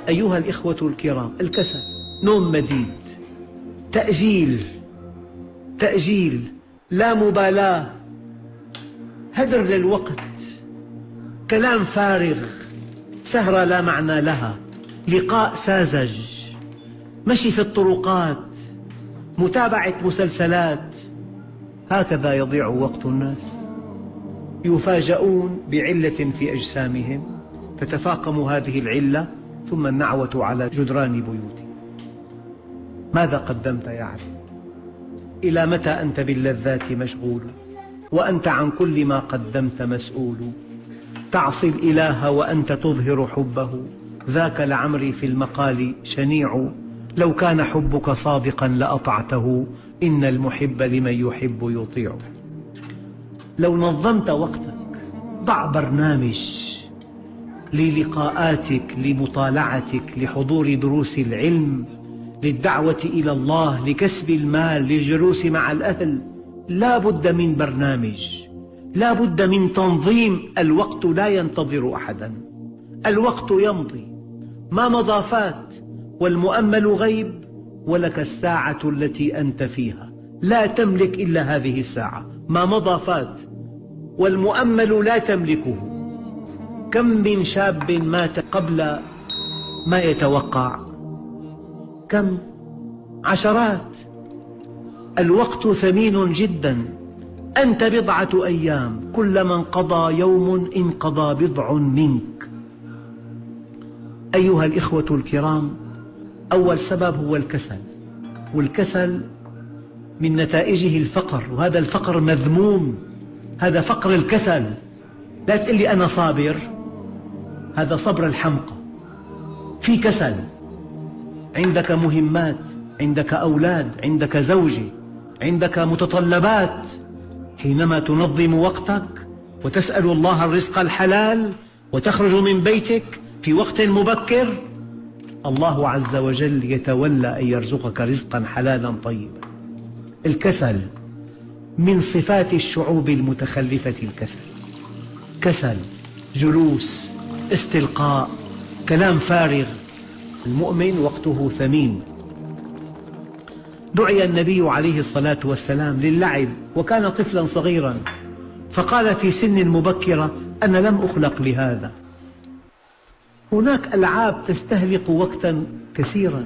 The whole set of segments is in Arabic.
أيها الإخوة الكرام، الكسل، نوم مزيد، تأجيل، لا مبالاة، هدر للوقت، كلام فارغ، سهرة لا معنى لها، لقاء ساذج، مشي في الطرقات، متابعة مسلسلات. هكذا يضيع وقت الناس. يفاجؤون بعلة في أجسامهم تتفاقم هذه العلة ثم النعوة على جدران بيوتهم. ماذا قدمت يا عبد؟ إلى متى أنت باللذات مشغول وأنت عن كل ما قدمت مسؤول؟ تعصي الإله وأنت تظهر حبه، ذاك لعمري في المقال شنيع. لو كان حبك صادقا لأطعته، إن المحب لمن يحب يطيع. لو نظمت وقتك، ضع برنامج للقاءاتك، لمطالعتك، لحضور دروس العلم، للدعوة إلى الله، لكسب المال، للجلوس مع الأهل. لا بد من برنامج، لا بد من تنظيم. الوقت لا ينتظر أحدا، الوقت يمضي، ما مضى فات، والمؤمل غيب، ولك الساعة التي أنت فيها. لا تملك إلا هذه الساعة، ما مضى فات، والمؤمل لا تملكه. كم من شاب مات قبل ما يتوقع، كم، عشرات. الوقت ثمين جدا. أنت بضعة أيام، كلما انقضى يوم انقضى بضع منك. أيها الإخوة الكرام، أول سبب هو الكسل، والكسل من نتائجه الفقر، وهذا الفقر مذموم. هذا فقر الكسل. لا تقل لي أنا صابر، هذا صبر الحمقى. في كسل، عندك مهمات، عندك أولاد، عندك زوجة، عندك متطلبات. حينما تنظم وقتك وتسأل الله الرزق الحلال وتخرج من بيتك في وقت مبكر، الله عز وجل يتولى أن يرزقك رزقا حلالا طيبا. الكسل من صفات الشعوب المتخلفة. الكسل، كسل، جلوس، استلقاء، كلام فارغ. المؤمن وقته ثمين. دعي النبي عليه الصلاة والسلام للعب وكان طفلا صغيرا، فقال في سن مبكرة: أنا لم أخلق لهذا. هناك ألعاب تستهلك وقتا كثيرا.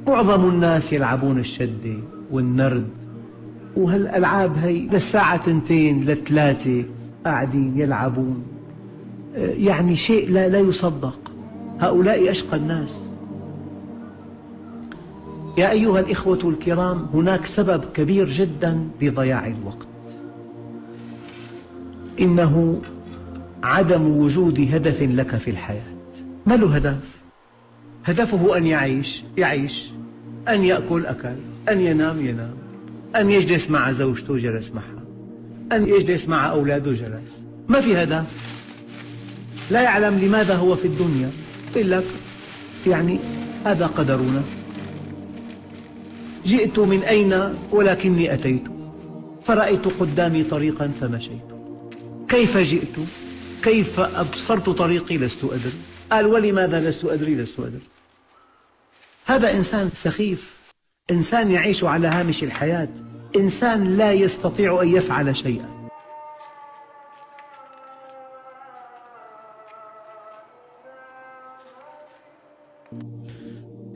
معظم الناس يلعبون الشدة والنرد، وهالألعاب هي للساعة 2 ل3 قاعدين يلعبون، يعني شيء لا يصدق. هؤلاء أشقى الناس. يا أيها الإخوة الكرام، هناك سبب كبير جدا لضياع الوقت، إنه عدم وجود هدف لك في الحياة. ما له هدف؟ هدفه أن يعيش، أن يأكل أكل، أن ينام، أن يجلس مع زوجته جلس معها، أن يجلس مع أولاده جلس. ما في هدف. لا يعلم لماذا هو في الدنيا. يقول لك يعني هذا قدرنا، جئت من أين ولكني أتيت، فرأيت قدامي طريقا فمشيت. كيف جئت؟ كيف أبصرت طريقي؟ لست أدري. قال: ولماذا لست أدري؟ هذا إنسان سخيف، إنسان يعيش على هامش الحياة، إنسان لا يستطيع أن يفعل شيئا.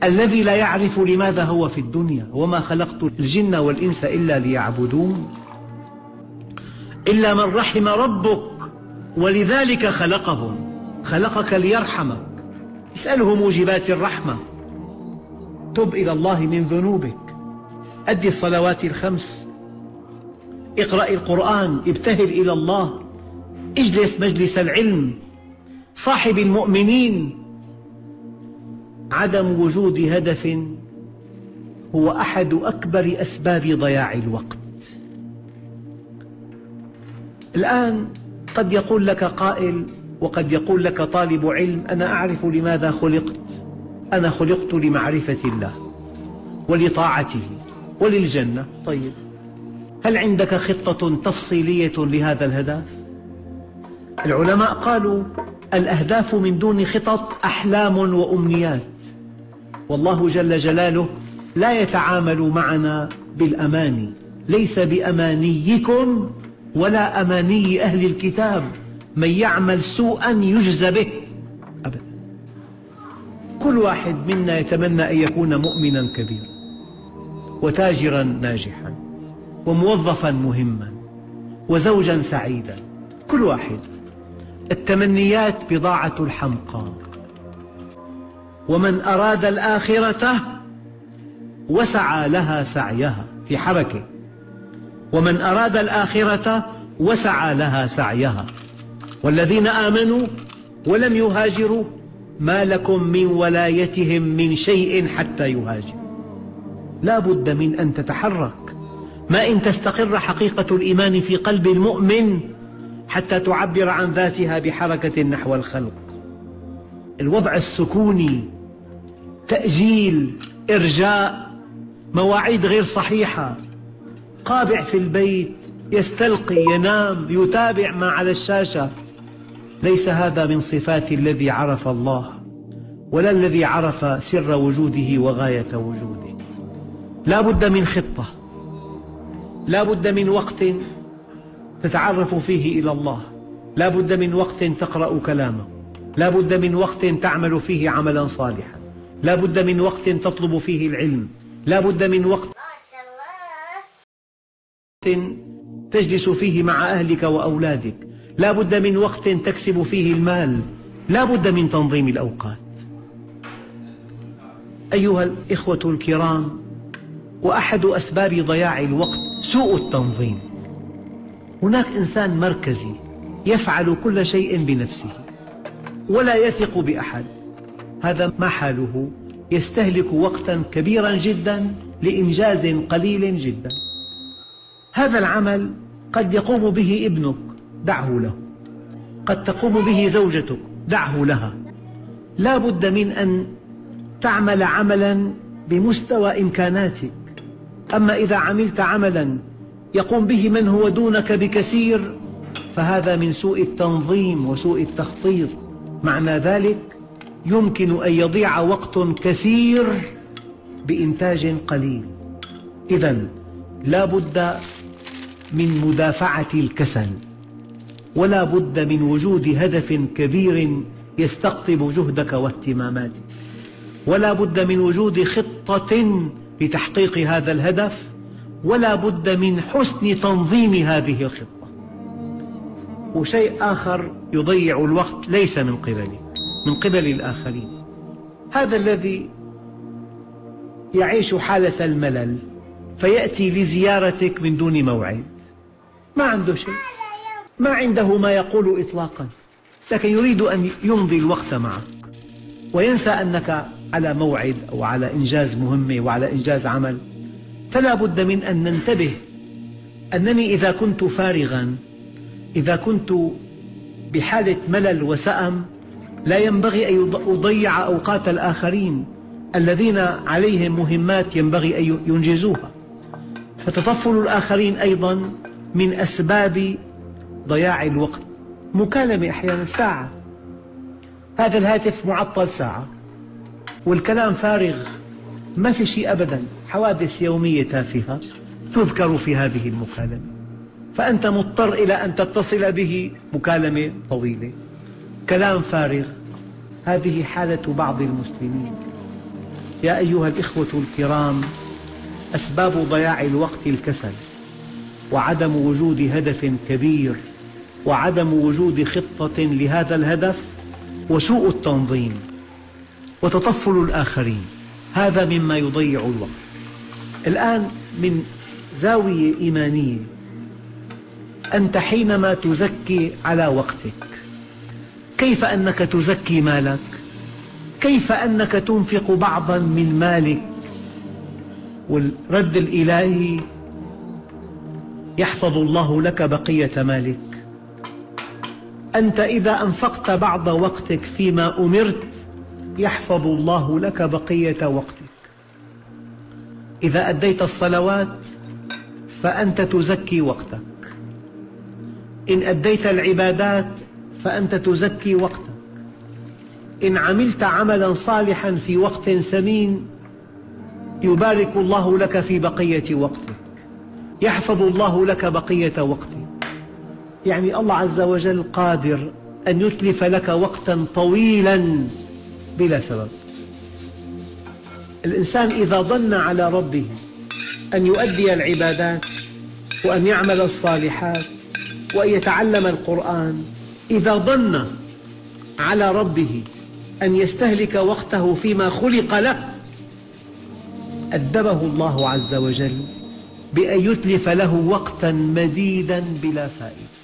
الذي لا يعرف لماذا هو في الدنيا. وما خلقت الجن والإنس إلا ليعبدون، إلا من رحم ربك ولذلك خلقهم. خلقك ليرحمك. اسأله موجبات الرحمة. تب إلى الله من ذنوبك، أدي الصلوات الخمس، اقرأ القرآن، ابتهل إلى الله، اجلس مجلس العلم، صاحب المؤمنين. عدم وجود هدف هو أحد أكبر أسباب ضياع الوقت. الآن قد يقول لك قائل، وقد يقول لك طالب علم: أنا أعرف لماذا خلقت. أنا خلقت لمعرفة الله ولطاعته وللجنة. طيب، هل عندك خطة تفصيلية لهذا الهدف؟ العلماء قالوا: الأهداف من دون خطط أحلام وأمنيات، والله جل جلاله لا يتعامل معنا بالأماني، ليس بأمانيكم ولا أماني أهل الكتاب، من يعمل سوءا يجزى به أبدا. كل واحد منا يتمنى أن يكون مؤمنا كبيرا وتاجرا ناجحا وموظفا مهما وزوجا سعيدا، كل واحد. التمنيات بضاعة الحمقى، ومن أراد الآخرة وسعى لها سعيها، في حركة، ومن أراد الآخرة وسعى لها سعيها. والذين آمنوا ولم يهاجروا ما لكم من ولايتهم من شيء حتى يهاجروا. لا بد من أن تتحرك، ما إن تستقر حقيقة الإيمان في قلب المؤمن حتى تعبر عن ذاتها بحركة نحو الخلق. الوضع السكوني، تأجيل، إرجاء، مواعيد غير صحيحة، قابع في البيت، يستلقي، ينام، يتابع ما على الشاشة، ليس هذا من صفات الذي عرف الله ولا الذي عرف سر وجوده وغاية وجوده. لا بد من خطة، لا بد من وقت تتعرف فيه إلى الله، لا بد من وقت تقرأ كلامه، لا بد من وقت تعمل فيه عملا صالحا، لا بد من وقت تطلب فيه العلم، لا بد من وقت تجلس فيه مع أهلك وأولادك، لا بد من وقت تكسب فيه المال، لا بد من تنظيم الأوقات. أيها الإخوة الكرام، وأحد أسباب ضياع الوقت سوء التنظيم. هناك إنسان مركزي يفعل كل شيء بنفسه ولا يثق بأحد، هذا ما حاله؟ يستهلك وقتا كبيرا جدا لإنجاز قليل جدا. هذا العمل قد يقوم به ابنك، دعه له، قد تقوم به زوجتك، دعه لها. لا بد من أن تعمل عملا بمستوى إمكاناتك. أما إذا عملت عملا يقوم به من هو دونك بكثير فهذا من سوء التنظيم وسوء التخطيط. معنى ذلك يمكن أن يضيع وقت كثير بإنتاج قليل. إذن لا بد من مدافعة الكسل، ولا بد من وجود هدف كبير يستقطب جهدك واهتماماتك، ولا بد من وجود خطة لتحقيق هذا الهدف، ولا بد من حسن تنظيم هذه الخطة. وشيء آخر يضيع الوقت ليس من قبلك، من قبل الآخرين. هذا الذي يعيش حالة الملل فيأتي لزيارتك من دون موعد، ما عنده شيء، ما عنده ما يقول إطلاقا، لكن يريد أن يمضي الوقت معك وينسى أنك على موعد أو على إنجاز مهمة وعلى إنجاز عمل. فلا بد من أن ننتبه أنني إذا كنت فارغا، إذا كنت بحالة ملل وسأم، لا ينبغي أن أضيع أوقات الآخرين الذين عليهم مهمات ينبغي أن ينجزوها. فتطفل الآخرين أيضا من أسباب ضياع الوقت. مكالمة أحيانا ساعة، هذا الهاتف معطل ساعة والكلام فارغ، ما في شيء أبدا، حوادث يومية تافهة تذكر في هذه المكالمة، فأنت مضطر إلى أن تتصل به. مكالمة طويلة، كلام فارغ. هذه حالة بعض المسلمين. يا أيها الإخوة الكرام، أسباب ضياع الوقت الكسل، وعدم وجود هدف كبير، وعدم وجود خطة لهذا الهدف، وسوء التنظيم، وتطفل الآخرين. هذا مما يضيع الوقت. الآن من زاوية إيمانية، أنت حينما تزكي على وقتك، كيف أنك تزكي مالك؟ كيف أنك تنفق بعضا من مالك والرد الإلهي يحفظ الله لك بقية مالك؟ أنت إذا أنفقت بعض وقتك فيما أمرت يحفظ الله لك بقية وقتك. إذا أديت الصلوات فأنت تزكي وقتك، إن أديت العبادات فأنت تزكي وقتك. إن عملت عملا صالحا في وقت ثمين يبارك الله لك في بقية وقتك، يحفظ الله لك بقية وقتك. يعني الله عز وجل قادر أن يتلف لك وقتا طويلا بلا سبب. الإنسان إذا ظن على ربه أن يؤدي العبادات وأن يعمل الصالحات وأن يتعلم القرآن، إذا ظن على ربه أن يستهلك وقته فيما خلق له، أدبه الله عز وجل بأن يتلف له وقتا مديدا بلا فائدة.